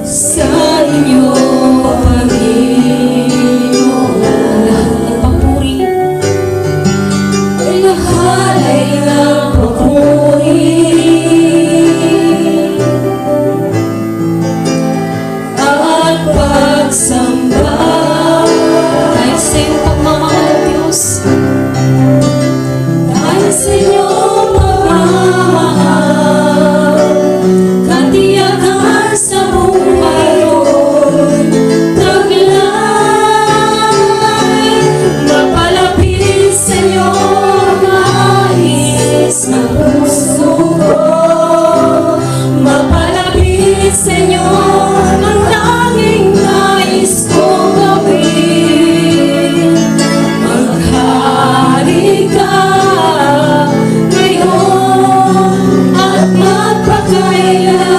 Sa inyo, Panginoon, lahat ng papuri, lahat ay nagpapuri, at pagsamba dahil sa iyong pagmamahal, Diyos, dahil sa iyong pagmamahal, katiyakan sa buhay ko'y taglay, mapalapit sa iyong nais ng puso ko, mapalapit sa iyong